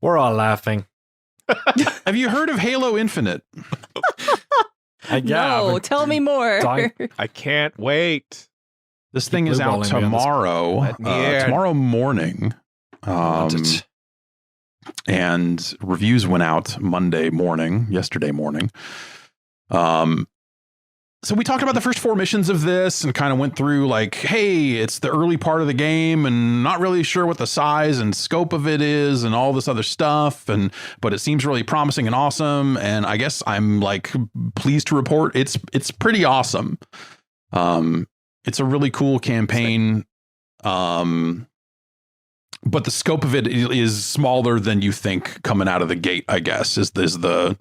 We're all laughing. Have you heard of Halo Infinite? No, tell me more. I can't wait. This thing is out tomorrow. Tomorrow morning. And reviews went out yesterday morning. So we talked about the first 4 missions of this and kind of went through like, hey, it's the early part of the game and not really sure what the size and scope of it is and all this other stuff. But it seems really promising and awesome. And I guess I'm like pleased to report it's pretty awesome. It's a really cool campaign. But the scope of it is smaller than you think coming out of the gate, I guess, is the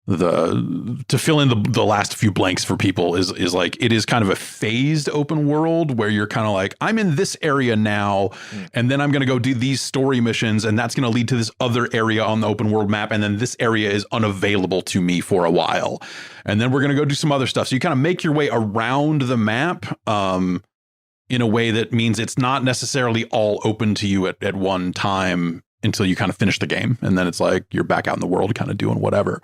to fill in the last few blanks for people is like it is kind of a phased open world where you're kind of like, I'm in this area now, and then I'm going to go do these story missions, and that's going to lead to this other area on the open world map, and then this area is unavailable to me for a while, and then we're going to go do some other stuff. So you kind of make your way around the map in a way that means it's not necessarily all open to you at one time until you kind of finish the game, and then it's like you're back out in the world kind of doing whatever.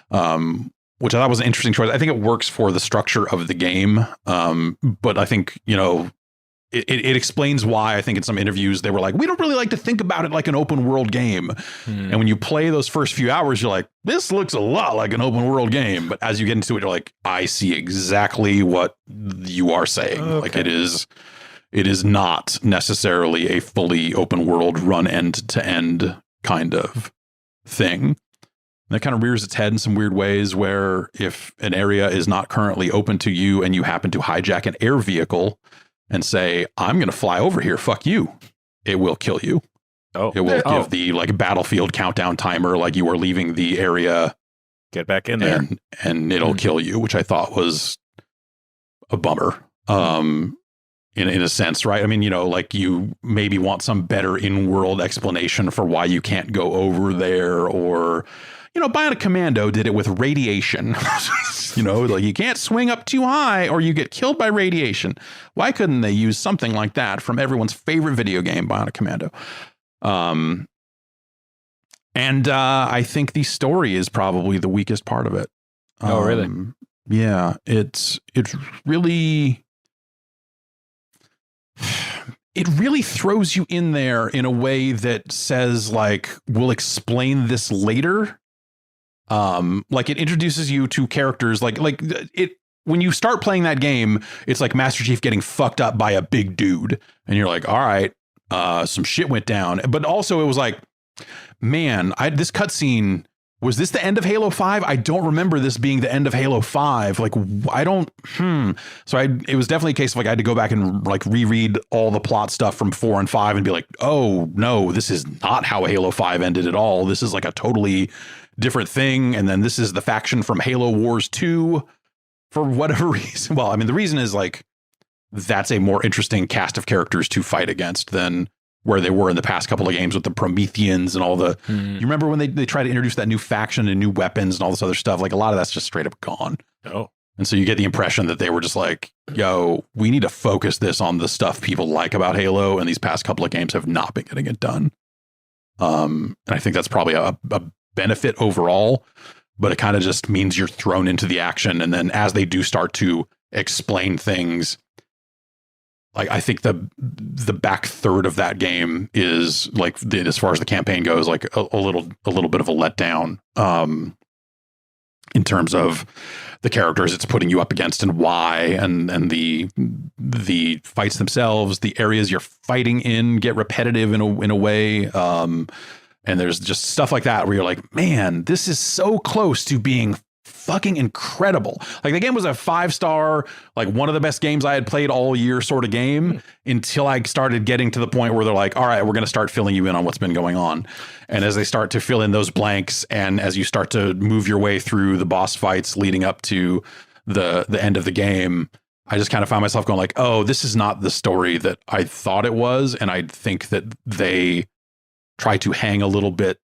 Which I thought was an interesting choice. I think it works for the structure of the game. But I think, it explains why I think in some interviews they were like, we don't really like to think about it like an open world game. And when you play those first few hours, you're like, this looks a lot like an open world game. But as you get into it, you're like, I see exactly what you are saying. Okay. Like it is not necessarily a fully open world run end to end kind of thing. And that kind of rears its head in some weird ways where if an area is not currently open to you and you happen to hijack an air vehicle and say, I'm going to fly over here, fuck you, it will kill you. It will give the like battlefield countdown timer like you are leaving the area. Get back in there. And it'll kill you, which I thought was a bummer. In a sense, right? I mean, like you maybe want some better in-world explanation for why you can't go over there, or Bionic Commando did it with radiation. Like you can't swing up too high or you get killed by radiation. Why couldn't they use something like that from everyone's favorite video game, Bionic Commando? And I think the story is probably the weakest part of it. Oh, really? Yeah, it's really... It really throws you in there in a way that says, like, we'll explain this later. Like it introduces you to characters like it when you start playing that game, it's like Master Chief getting fucked up by a big dude. And you're like, all right, some shit went down. But also it was like, man, this cutscene, was this the end of Halo 5? I don't remember this being the end of Halo 5. Like, I don't, So it was definitely a case of like, I had to go back and like reread all the plot stuff from 4 and 5 and be like, oh no, this is not how Halo 5 ended at all. This is like a totally different thing. And then this is the faction from Halo Wars 2 for whatever reason. Well, I mean, the reason is like, that's a more interesting cast of characters to fight against than where they were in the past couple of games with the Prometheans and all the, you remember when they tried to introduce that new faction and new weapons and all this other stuff? Like a lot of that's just straight up gone. Oh. And so you get the impression that they were just like, yo, we need to focus this on the stuff people like about Halo. And these past couple of games have not been getting it done. And I think that's probably a benefit overall, but it kind of just means you're thrown into the action. And then as they do start to explain things, like I think the back third of that game is like as far as the campaign goes, like a little bit of a letdown in terms of the characters it's putting you up against and why, and the fights themselves, the areas you're fighting in get repetitive in a way. And there's just stuff like that where you're like, man, this is so close to being fucking incredible. Like the game was a 5-star, like one of the best games I had played all year sort of game until I started getting to the point where they're like, all right, we're going to start filling you in on what's been going on. And as they start to fill in those blanks, and as you start to move your way through the boss fights leading up to the end of the game, I just kind of found myself going like, oh, this is not the story that I thought it was. And I think that they try to hang a little bit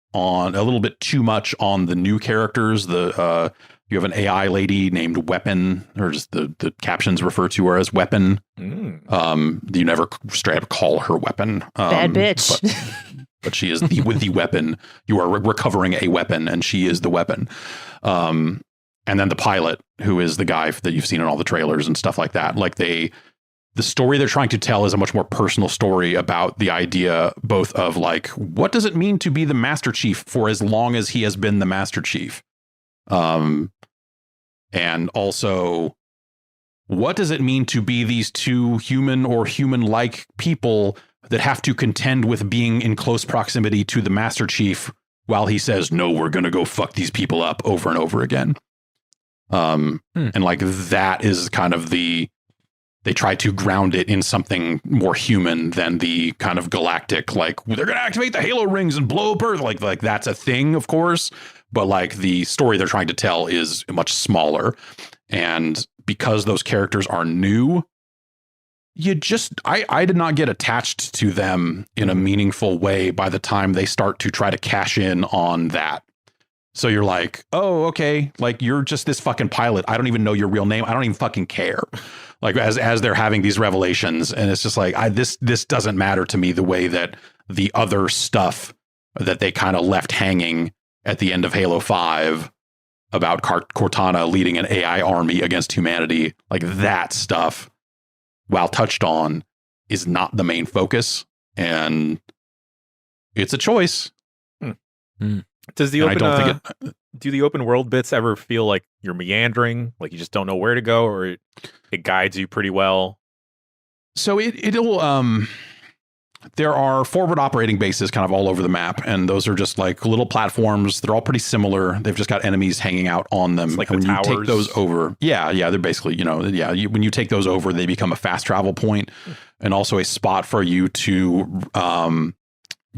too much on the new characters. You have an AI lady named Weapon, or just the captions refer to her as Weapon. You never straight up call her Weapon. Bad bitch. but she is the weapon. You are recovering a weapon, and she is the weapon. And then the pilot, who is the guy that you've seen in all the trailers and stuff like that. Like the story they're trying to tell is a much more personal story about the idea both of like, what does it mean to be the Master Chief for as long as he has been the Master Chief? And also, what does it mean to be these two human or human-like people that have to contend with being in close proximity to the Master Chief while he says, no, we're going to go fuck these people up over and over again. And like that is kind of they try to ground it in something more human than the kind of galactic, like they're going to activate the Halo rings and blow up Earth. Like that's a thing, of course. But like the story they're trying to tell is much smaller. And because those characters are new, I did not get attached to them in a meaningful way by the time they start to try to cash in on that. So you're like, oh, okay, like you're just this fucking pilot. I don't even know your real name. I don't even fucking care. Like as they're having these revelations, and it's just like this doesn't matter to me the way that the other stuff that they kind of left hanging at the end of Halo 5 about Cortana leading an AI army against humanity, like that stuff, while touched on, is not the main focus, and it's a choice. Does the do the open world bits ever feel like you're meandering, like you just don't know where to go, or it guides you pretty well? So it'll there are forward operating bases kind of all over the map, and those are just like little platforms. They're all pretty similar. They've just got enemies hanging out on them. It's like and the when towers. you take those over, they're basically, when you take those over, they become a fast travel point and also a spot for you to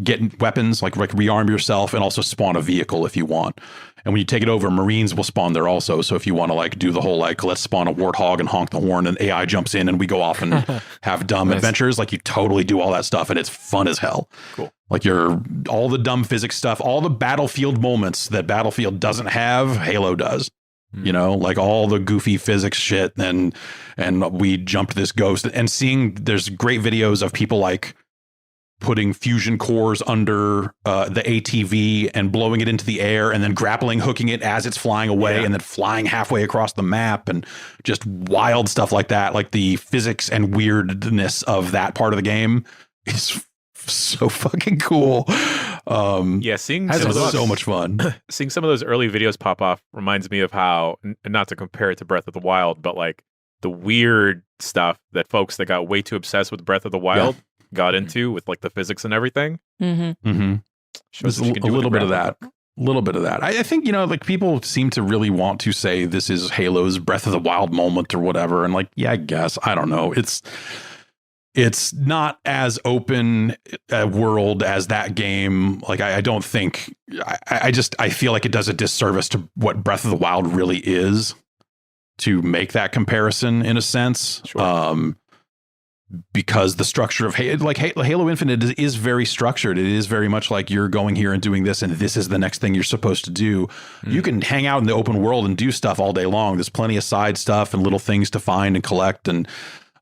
get weapons, like rearm yourself, and also spawn a vehicle if you want. And when you take it over, Marines will spawn there also. So if you want to like do the whole like, let's spawn a warthog and honk the horn, and AI jumps in and we go off and have dumb adventures, like you totally do all that stuff, and it's fun as hell. Cool. Like all the dumb physics stuff, all the Battlefield moments that Battlefield doesn't have, Halo does. You know, like all the goofy physics shit, and we jumped this ghost, and seeing there's great videos of people like putting fusion cores under the ATV and blowing it into the air, and then grappling hooking it as it's flying away, and then flying halfway across the map, and just wild stuff like that. Like the physics and weirdness of that part of the game is so fucking cool. Seeing so much fun. Seeing some of those early videos pop off reminds me of how, and not to compare it to Breath of the Wild, but like the weird stuff that folks that got way too obsessed with Breath of the Wild got into with like the physics and everything. There's a little bit of that. I think, like people seem to really want to say this is Halo's Breath of the Wild moment or whatever. And like, yeah, I guess, I don't know. It's not as open a world as that game. Like, I don't think, I feel like it does a disservice to what Breath of the Wild really is to make that comparison in a sense. Sure. Because the structure of Halo Infinite is very structured. It is very much like you're going here and doing this, and this is the next thing you're supposed to do. You can hang out in the open world and do stuff all day long. There's plenty of side stuff and little things to find and collect, and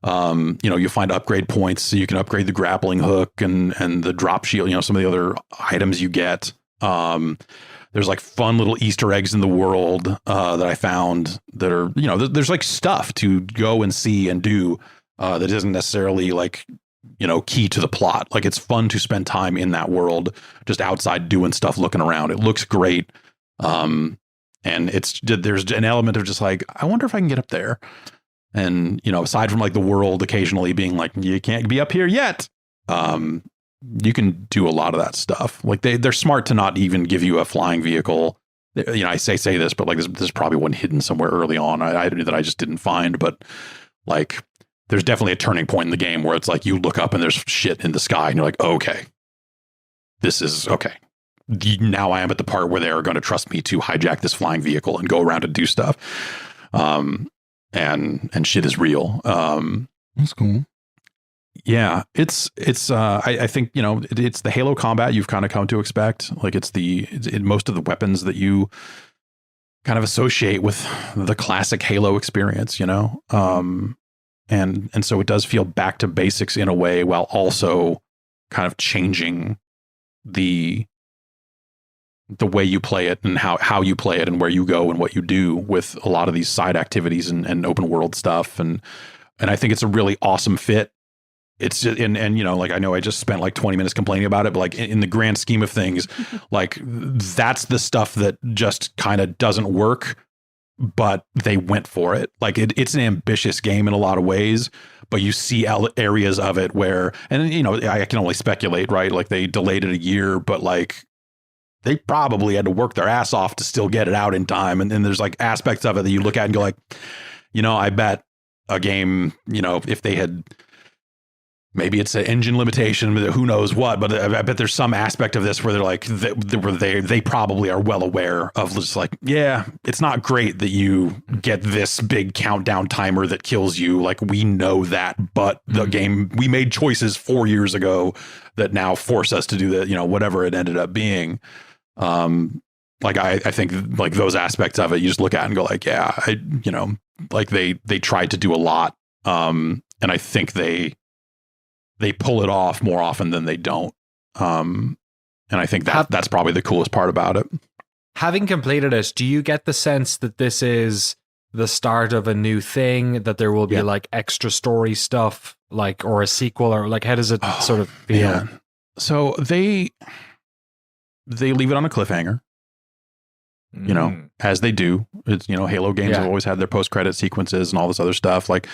you find upgrade points so you can upgrade the grappling hook and the drop shield. Some of the other items you get. There's like fun little Easter eggs in the world that I found that are there's like stuff to go and see and do. That isn't necessarily like, key to the plot. Like it's fun to spend time in that world, just outside doing stuff, looking around. It looks great. And there's an element of just like, I wonder if I can get up there. And, aside from like the world occasionally being like, you can't be up here yet. You can do a lot of that stuff. Like they're smart to not even give you a flying vehicle. I say this, but like there's probably one hidden somewhere early on. I just didn't find, but like, there's definitely a turning point in the game where it's like you look up and there's shit in the sky and you're like, oh, okay, this is okay. Now I am at the part where they're going to trust me to hijack this flying vehicle and go around and do stuff. And shit is real. That's cool. Yeah, it's I think, it's the Halo combat you've kind of come to expect. Like it's most of the weapons that you kind of associate with the classic Halo experience, And so it does feel back to basics in a way, while also kind of changing the way you play it and how you play it and where you go and what you do with a lot of these side activities and open world stuff. And I think it's a really awesome fit. It's just, and you know, like, I know I just spent like 20 minutes complaining about it, but like in the grand scheme of things, like that's the stuff that just kind of doesn't work, but they went for it. Like it's an ambitious game in a lot of ways, but you see areas of it where, and you know, I can only speculate, right? Like they delayed it a year, but like they probably had to work their ass off to still get it out in time. And then there's like aspects of it that you look at and go like, you know, I bet a game, you know, if they had, maybe it's an engine limitation, who knows what, but I bet there's some aspect of this where they're like, they probably are well aware of just like, yeah, it's not great that you get this big countdown timer that kills you. Like, we know that, but the game, we made choices 4 years ago that now force us to do that, you know, whatever it ended up being. Like, I think like those aspects of it, you just look at and go like, yeah, you know, like they tried to do a lot. And I think they pull it off more often than they don't. And I think that's probably the coolest part about it. Having completed it, do you get the sense that this is the start of a new thing, that there will be like extra story stuff, like, or a sequel, or like, how does it sort of feel? Man. So they leave it on a cliffhanger, you know, as they do. It's, you know, Halo games have always had their post-credit sequences and all this other stuff. Like,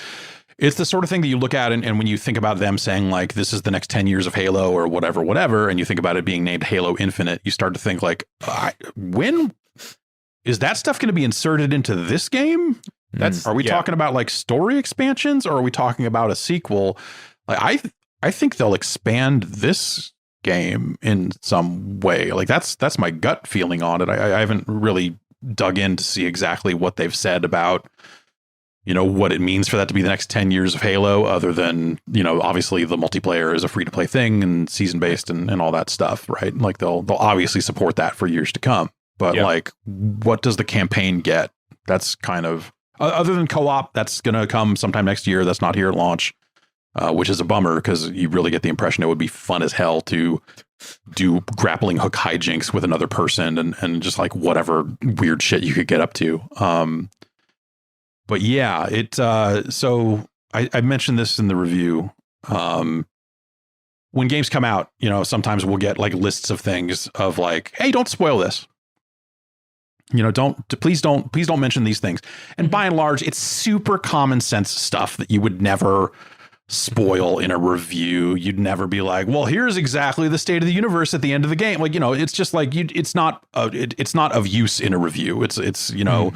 it's the sort of thing that you look at and when you think about them saying like, this is the next 10 years of Halo or whatever, and you think about it being named Halo Infinite, you start to think like, when is that stuff going to be inserted into this game? Are we talking about like story expansions, or are we talking about a sequel? Like, I think they'll expand this game in some way. Like that's my gut feeling on it. I haven't really dug in to see exactly what they've said about, you know, what it means for that to be the next 10 years of Halo, other than, you know, obviously the multiplayer is a free to play thing and season based and all that stuff, right? Like they'll obviously support that for years to come. But like, what does the campaign get? That's kind of, other than co-op, that's going to come sometime next year. That's not here at launch, which is a bummer because you really get the impression it would be fun as hell to do grappling hook hijinks with another person and just like whatever weird shit you could get up to. But yeah, so I mentioned this in the review. When games come out, you know, sometimes we'll get like lists of things of like, hey, don't spoil this. You know, please don't mention these things. And by and large, it's super common sense stuff that you would never spoil in a review. You'd never be like, well, here's exactly the state of the universe at the end of the game. Like, you know, it's just like it's not of use in a review. It's you know.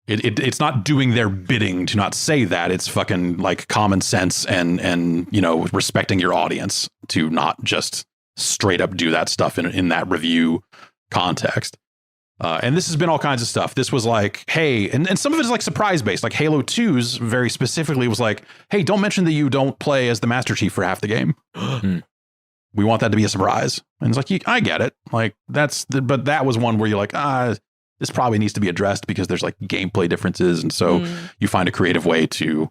It's not doing their bidding to not say that. It's fucking like common sense and you know, respecting your audience to not just straight up do that stuff in that review context. And this has been all kinds of stuff. This was like, hey, and some of it is like surprise based. Like Halo 2's very specifically was like, hey, don't mention that you don't play as the Master Chief for half the game. We want that to be a surprise. And it's like, I get it. Like but that was one where you're like, this probably needs to be addressed because there's like gameplay differences. And so you find a creative way to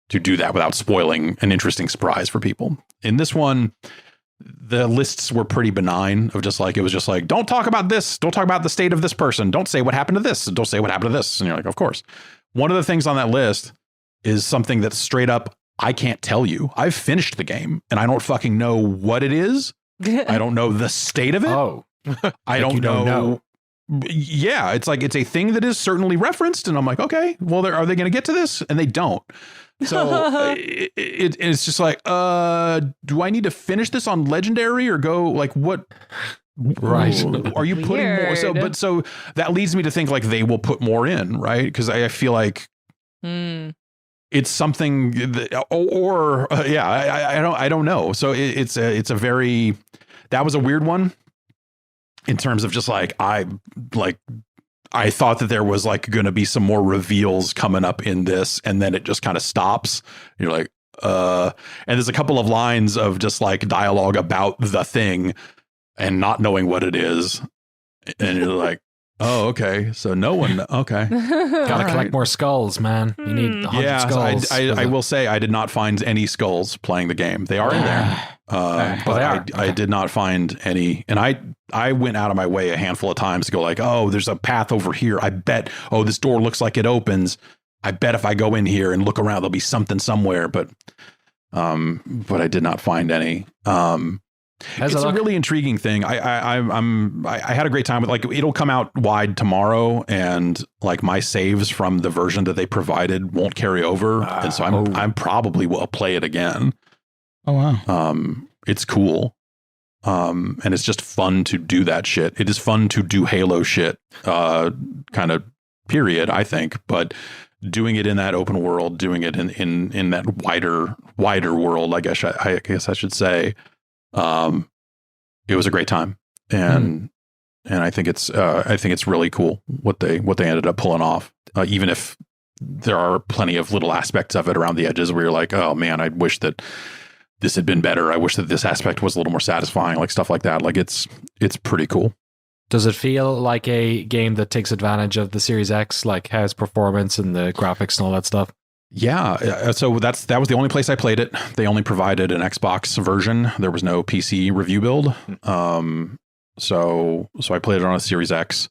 do that without spoiling an interesting surprise for people. In this one, the lists were pretty benign of just like, it was just like, don't talk about this. Don't talk about the state of this person. Don't say what happened to this. Don't say what happened to this. And you're like, of course. One of the things on that list is something that's straight up, I can't tell you. I've finished the game and I don't fucking know what it is. I don't know the state of it. I don't know. Yeah, it's like it's a thing that is certainly referenced, and I'm like, okay, well, are they going to get to this? And they don't. So it's just like, do I need to finish this on Legendary or go like what? Right? Are you putting more? So that leads me to think like they will put more in, right? Because I feel like it's something that, I don't know. So it's a very, that was a weird one. In terms of just like, I thought that there was like going to be some more reveals coming up in this, and then it just kind of stops. You're like, and there's a couple of lines of just like dialogue about the thing and not knowing what it is. And you're like, Oh, okay. So no one. Okay. Gotta collect more skulls, man. You need 100 Yeah, skulls. I will say I did not find any skulls playing the game. They are in there, but they are. I did not find any. And I went out of my way a handful of times to go like, oh, there's a path over here. I bet. Oh, this door looks like it opens. I bet if I go in here and look around, there'll be something somewhere. But I did not find any. It's a really intriguing thing. I had a great time with like it'll come out wide tomorrow, and like my saves from the version that they provided won't carry over, and so I'm probably will play it again. Oh wow! It's cool, and it's just fun to do that shit. It is fun to do Halo shit, kind of period. I think, but doing it in that open world, doing it in that wider world, I guess I should say. It was a great time, and I think it's really cool what they ended up pulling off. Even if there are plenty of little aspects of it around the edges where you're like, oh man, I wish that this had been better. I wish that this aspect was a little more satisfying, like stuff like that. Like it's pretty cool. Does it feel like a game that takes advantage of the Series X, like has performance and the graphics and all that stuff? Yeah, so that was the only place I played it. They only provided an Xbox version. There was no PC review build. So I played it on a Series X.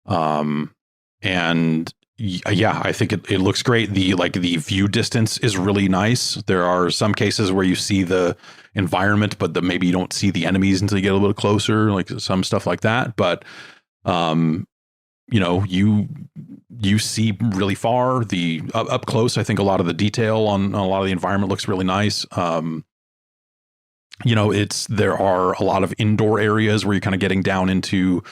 And yeah, I think it looks great. The view distance is really nice. There are some cases where you see the environment, but maybe you don't see the enemies until you get a little closer, like some stuff like that. But you see really far. The up close, I think a lot of the detail on a lot of the environment looks really nice. There are a lot of indoor areas where you're kind of getting down into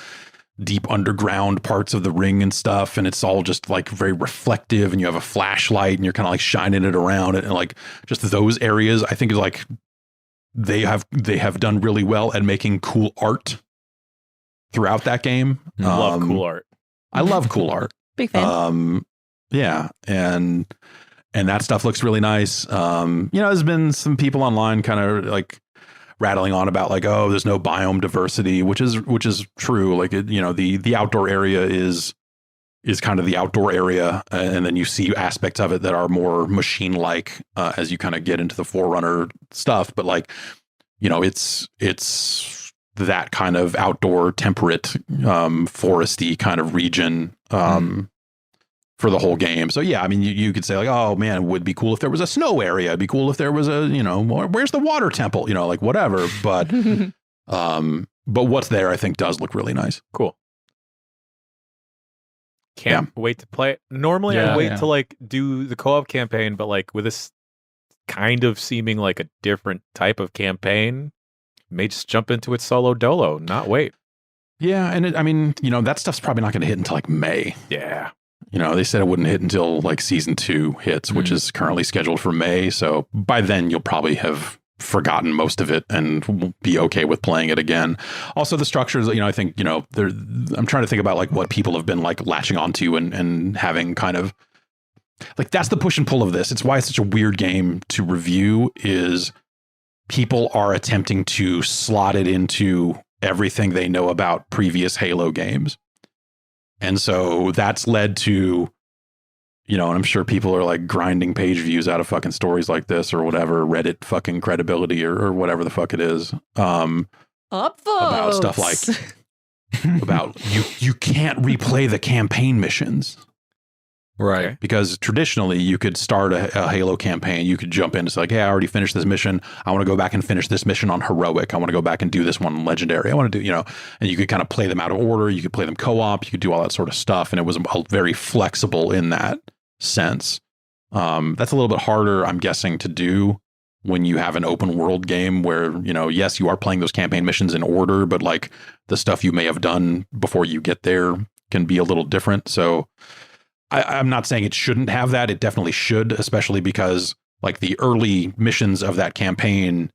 deep underground parts of the ring and stuff, and it's all just like very reflective, and you have a flashlight and you're kind of like shining it around it, and like just those areas I think is like they have done really well at making cool art throughout that game. Love cool art. I love cool art. Big fan. Yeah, and that stuff looks really nice. There's been some people online kind of like rattling on about like, oh, there's no biome diversity, which is true. Like, the outdoor area is kind of the outdoor area, and then you see aspects of it that are more machine-like as you kind of get into the Forerunner stuff. But like, it's that kind of outdoor, temperate, foresty kind of region for the whole game. So yeah, I mean, you could say like, oh man, it would be cool if there was a snow area. It'd be cool if there was where's the water temple? Like whatever. But what's there, I think, does look really nice. Cool. Can't wait to play it. Normally, I wait to like do the co-op campaign, but like with this kind of seeming like a different type of campaign, may just jump into it solo dolo, not wait. Yeah, and that stuff's probably not going to hit until like May. Yeah. They said it wouldn't hit until like season 2 hits, which is currently scheduled for May. So by then you'll probably have forgotten most of it and be okay with playing it again. Also the structures, I think, I'm trying to think about like what people have been like latching onto and having kind of like, that's the push and pull of this. It's why it's such a weird game to review, is people are attempting to slot it into everything they know about previous Halo games. And so that's led to, and I'm sure people are like grinding page views out of fucking stories like this or whatever, Reddit fucking credibility or whatever the fuck it is. About stuff like about you can't replay the campaign missions. Right. Because traditionally you could start a Halo campaign. You could jump in and say like, hey, I already finished this mission. I want to go back and finish this mission on heroic. I want to go back and do this one on legendary. I want to do, and you could kind of play them out of order. You could play them co-op. You could do all that sort of stuff. And it was very flexible in that sense. That's a little bit harder, I'm guessing, to do when you have an open world game where, yes, you are playing those campaign missions in order, but like the stuff you may have done before you get there can be a little different. So I'm not saying it shouldn't have that. It definitely should, especially because like the early missions of that campaign,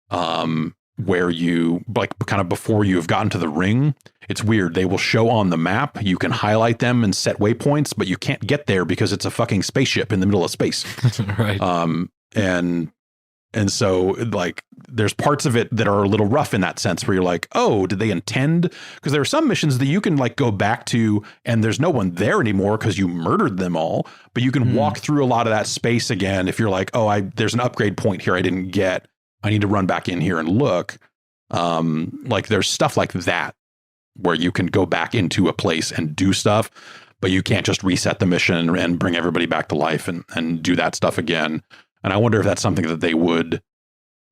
where you like kind of before you've gotten to the ring, it's weird. They will show on the map. You can highlight them and set waypoints, but you can't get there because it's a fucking spaceship in the middle of space. Right. And And so like there's parts of it that are a little rough in that sense where you're like, oh, did they intend? Because there are some missions that you can like go back to and there's no one there anymore because you murdered them all. But you can walk through a lot of that space again if you're like, oh, there's an upgrade point here I didn't get. I need to run back in here and look. Like there's stuff like that where you can go back into a place and do stuff, but you can't just reset the mission and bring everybody back to life and do that stuff again. And I wonder if that's something that they would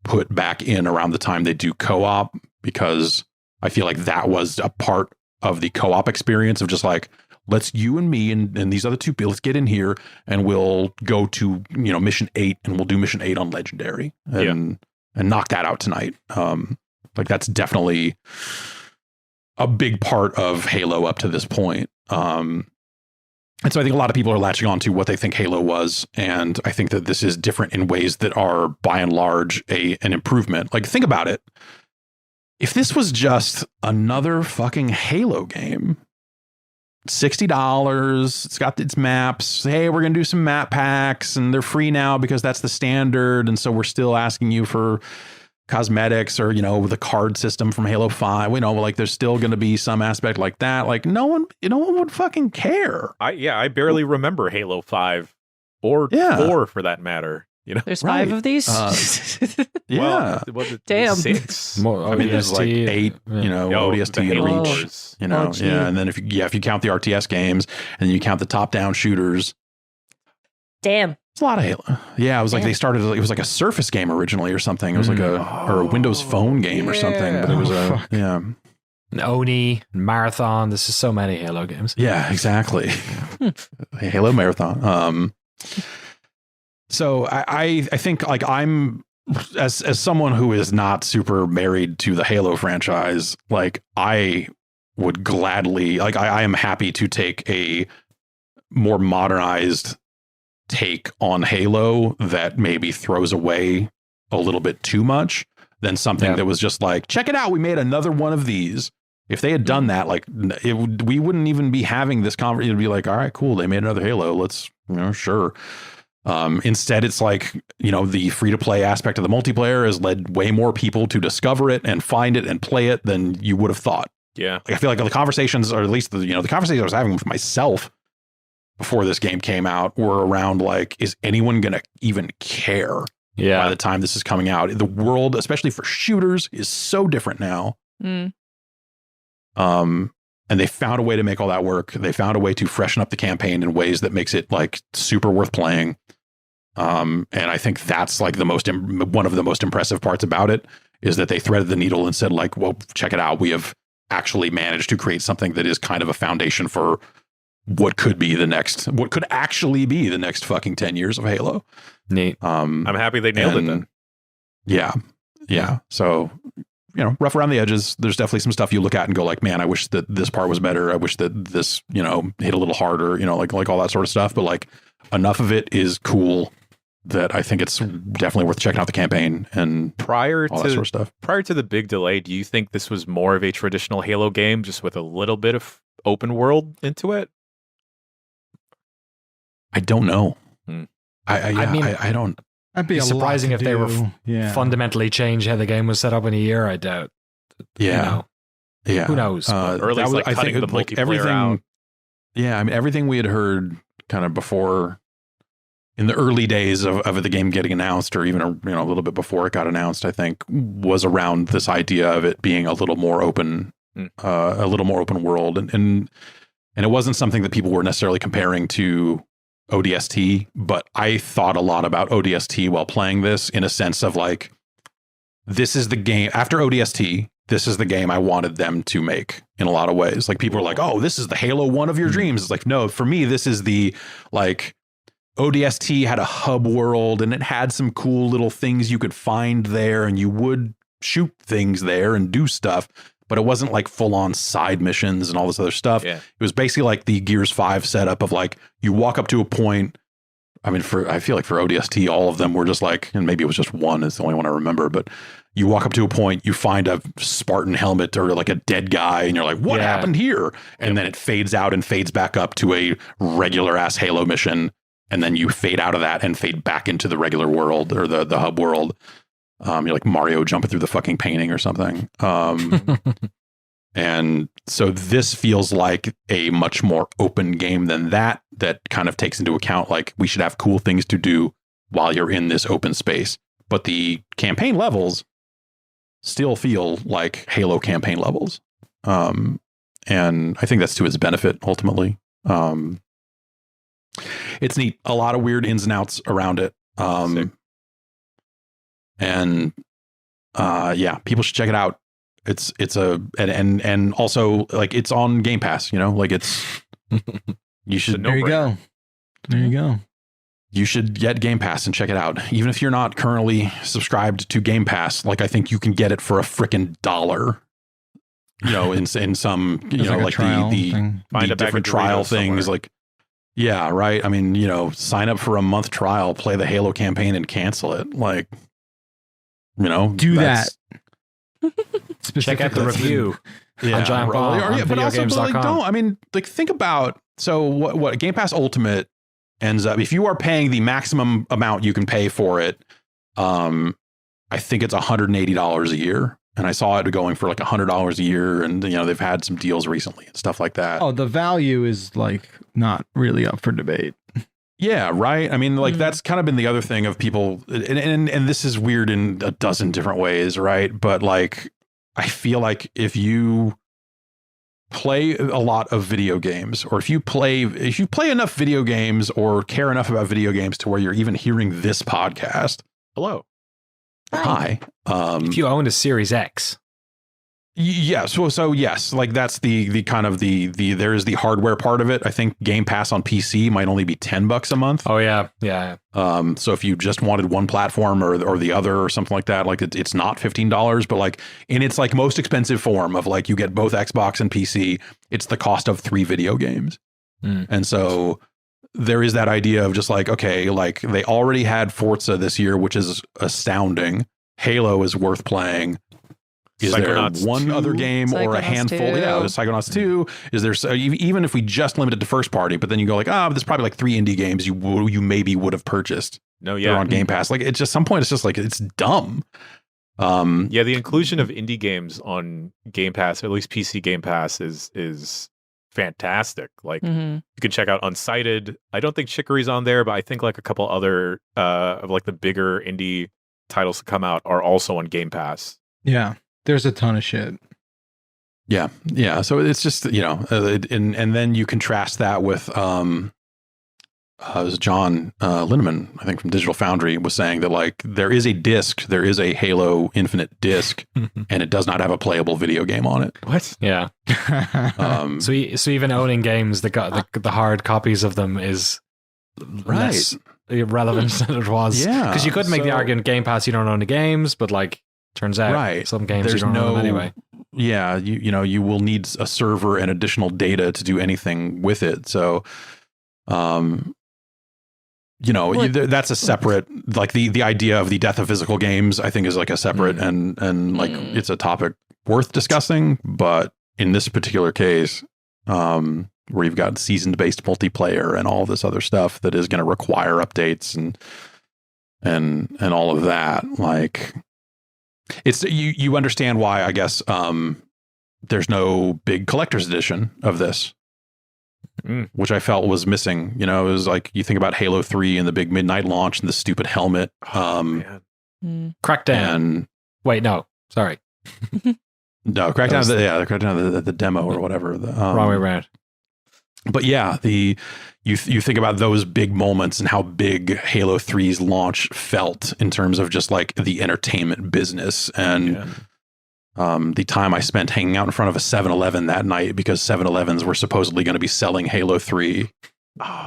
put back in around the time they do co-op, because I feel like that was a part of the co-op experience of just like, let's you and me and these other two people, let's get in here and we'll go to, mission 8 and we'll do mission 8 on legendary and knock that out tonight. Like that's definitely a big part of Halo up to this point. And so I think a lot of people are latching on to what they think Halo was. And I think that this is different in ways that are by and large an improvement. Like think about it. If this was just another fucking Halo game, $60, it's got its maps. Hey, we're going to do some map packs and they're free now because that's the standard. And so we're still asking you for cosmetics or, the card system from Halo 5. We know like there's still going to be some aspect like that. Like no one would fucking care. I barely remember Halo 5 or 4 for that matter. There's 5 of these. Yeah. Well, damn. 6. I mean, there's like 8, ODST and Halo Reach, Wars. and then if you count the RTS games and you count the top-down shooters, damn. it's a lot of Halo. Yeah, it was like they started. It was like a Surface game originally or something. It was like a Windows Phone game or something. But it was An Oni, Marathon. This is so many Halo games. Yeah, exactly. Halo Marathon. So I think like I'm as someone who is not super married to the Halo franchise, like I would gladly I am happy to take a more modernized take on Halo that maybe throws away a little bit too much than something that was just like, check it out, we made another one of these. If they had done that, like we wouldn't even be having this conversation. It'd be like, all right, cool, they made another Halo, let's sure. Instead, it's like, the free-to-play aspect of the multiplayer has led way more people to discover it and find it and play it than you would have thought. Yeah. Like, I feel like the conversations, or at least the conversations I was having with myself before this game came out were around like, is anyone going to even care by the time this is coming out? The world, especially for shooters, is so different now. And they found a way to make all that work. They found a way to freshen up the campaign in ways that makes it like super worth playing. And I think that's like one of the most impressive parts about it is that they threaded the needle and said like, well, check it out. We have actually managed to create something that is kind of a foundation for what could actually be the next fucking 10 years of Halo. Neat. I'm happy they nailed it then. Yeah. So, rough around the edges. There's definitely some stuff you look at and go like, man, I wish that this part was better. I wish that this, hit a little harder, like all that sort of stuff. But like enough of it is cool that I think it's definitely worth checking out the campaign and all that sort of stuff. Prior to the big delay, do you think this was more of a traditional Halo game, just with a little bit of open world into it? I don't know. I don't. That'd be surprising if they were fundamentally changed how the game was set up in a year. I doubt. Yeah. Yeah. Who knows? Or at least like cutting the multiplayer out. Yeah, I mean, everything we had heard kind of before, in the early days of the game getting announced, or even a little bit before it got announced, I think was around this idea of it being a little more open, a little more open world, and it wasn't something that people were necessarily comparing to ODST, but I thought a lot about ODST while playing this, in a sense of like, this is the game after ODST. This is the game I wanted them to make in a lot of ways. Like people are like, oh, this is the Halo 1 of your dreams. It's like, no, for me, this is the like ODST had a hub world and it had some cool little things you could find there and you would shoot things there and do stuff, but it wasn't like full on side missions and all this other stuff. Yeah. It was basically like the Gears 5 setup of like, you walk up to a point. I mean, I feel like for ODST, all of them were just like, and maybe it was just one is the only one I remember, but you walk up to a point, you find a Spartan helmet or like a dead guy, and you're like, what happened here? And then it fades out and fades back up to a regular ass Halo mission. and then you fade out of that and fade back into the regular world or the hub world. You're like Mario jumping through the fucking painting or something. And so this feels like a much more open game than that kind of takes into account like we should have cool things to do while you're in this open space. But the campaign levels still feel like Halo campaign levels. And I think that's to its benefit ultimately. It's neat. A lot of weird ins and outs around it. And people should check it out. And also like it's on Game Pass, like it's, you should, There you go. There you go. You should get Game Pass and check it out. Even if you're not currently subscribed to Game Pass, like I think you can get it for a freaking $1. In some, like the different trial things, like, yeah, right. I mean, sign up for a month trial, play the Halo campaign and cancel it. Like, do that. Check out the review on Giant Bomb on videogames.com. Don't. I mean, like, think about what Game Pass Ultimate ends up. If you are paying the maximum amount you can pay for it, I think it's $180 a year. And I saw it going for like $100 a year, and they've had some deals recently and stuff like that. Oh, the value is like not really up for debate. Yeah, right. I mean, like that's kind of been the other thing of people, and this is weird in a dozen different ways, right? But like, I feel like if you play a lot of video games, or if you play enough video games or care enough about video games to where you're even hearing this podcast, hello, hi. If you own a Series X. Yeah, so yes, like that's the kind of the there is the hardware part of it. I think Game Pass on PC might only be $10 a month. Oh yeah. So if you just wanted one platform or the other or something like that, like it's not $15, but like in its like most expensive form of like you get both Xbox and PC, it's the cost of 3 video games. And so there is that idea of just like, okay, like they already had Forza this year, which is astounding. Halo is worth playing. Is Psychonauts there one 2? or game or a handful? 2. Yeah, Psychonauts 2. Is there, even if we just limited to first party, but then you go like, there's probably like 3 indie games you maybe would have purchased. No, They're on Game Pass. Like it's just some point, it's just like, it's dumb. The inclusion of indie games on Game Pass, or at least PC Game Pass, is fantastic. Like you can check out Unsighted. I don't think Chicory's on there, but I think like a couple other of like the bigger indie titles to come out are also on Game Pass. Yeah. There's a ton of shit. Yeah. So it's just, and then you contrast that with, it was John Linneman, I think from Digital Foundry, was saying that like there is a Halo Infinite disc, and it does not have a playable video game on it. What? Yeah. So even owning games that got the hard copies of them is less relevant than it was. Yeah. Because you could make the argument Game Pass, you don't own the games, but like turns out some games you don't own them anyway. Yeah, you will need a server and additional data to do anything with it. So, that's a separate, like the idea of the death of physical games, I think is like a separate and like it's a topic worth discussing. But in this particular case, where you've got season-based multiplayer and all this other stuff that is going to require updates and all of that, like. It's you understand why, I guess, there's no big collector's edition of this, which I felt was missing. It was like you think about Halo 3 and the big midnight launch and the stupid helmet. Crackdown. And wait, no, sorry. No, Crackdown. The demo or whatever. Wrong way around. But yeah, you think about those big moments and how big Halo 3's launch felt in terms of just like the entertainment business and the time I spent hanging out in front of a 7-Eleven that night because 7-Elevens were supposedly going to be selling Halo 3,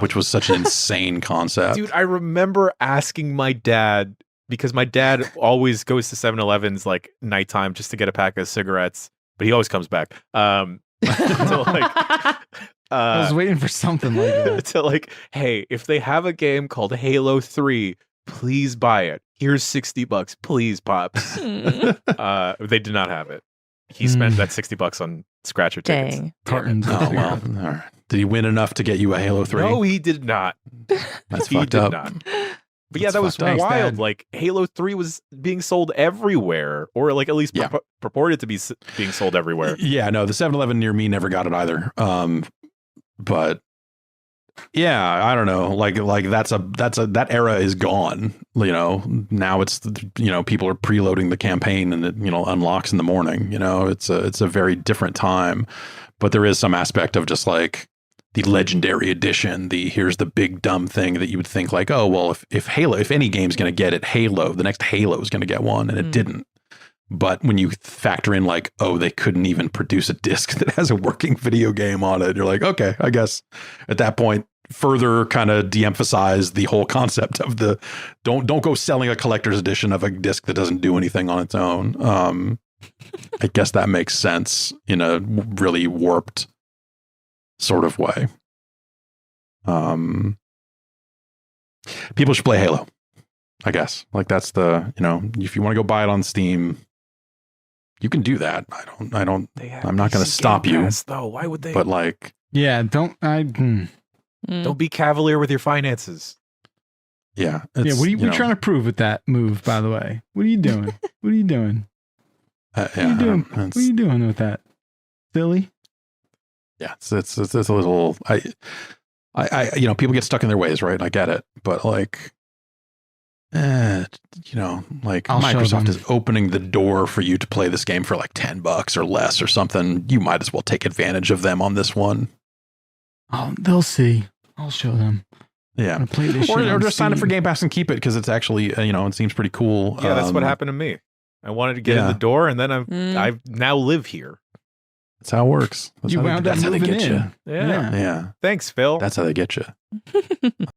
which was such an insane concept. Dude, I remember asking my dad, because my dad always goes to 7-Elevens like nighttime just to get a pack of cigarettes, but he always comes back. So like I was waiting for something like that. to like, hey, if they have a game called Halo 3, please buy it. Here's $60, please, Pops. They did not have it. he spent that $60 on scratcher tickets. Dang. Cartons. Oh, of well. cigarettes. All right. Did he win enough to get you a Halo 3? No, he did not. That's He fucked did up. not. But yeah, That's that was fucked up. wild. Dad. Like Halo 3 was being sold everywhere, or like at least Yeah. purported to be being sold everywhere. Yeah, no, the 7-Eleven near me never got it either. But yeah, I don't know. Like that era is gone. You know, now it's people are preloading the campaign and it unlocks in the morning. You know, it's a very different time. But there is some aspect of just like the legendary edition. Here's the big dumb thing that you would think like, oh well, if any game's going to get it, Halo, the next Halo is going to get one, and it didn't. But when you factor in like, oh, they couldn't even produce a disc that has a working video game on it, you're like, okay, I guess at that point, further kind of de-emphasize the whole concept of the don't go selling a collector's edition of a disc that doesn't do anything on its own. I guess that makes sense in a really warped sort of way. People should play Halo, I guess. Like that's the, if you want to go buy it on Steam, you can do that. I'm not going to stop you. Though, why would they? But like, Yeah, Don't be cavalier with your finances. yeah. yeah, what are you trying to prove with that move, by the way? What are you doing? What are you doing? What are you doing? What are you doing with that? Silly? Yeah, it's a little, I people get stuck in their ways, right? I get it. But like, like I'll show Microsoft them. is opening the door for you to play this game for like $10 or less or something. You might as well take advantage of them on this one. Oh, they'll see. I'll show them. Yeah. I'm gonna play this Or shit on just sign up for Steam. Game Pass and keep it because it's actually, it seems pretty cool. Yeah, that's what happened to me. I wanted to get in the door, and then I now live here. That's how it works. You wound up that's how they moving get in. you. Yeah. Yeah. Thanks, Phil. That's how they get you.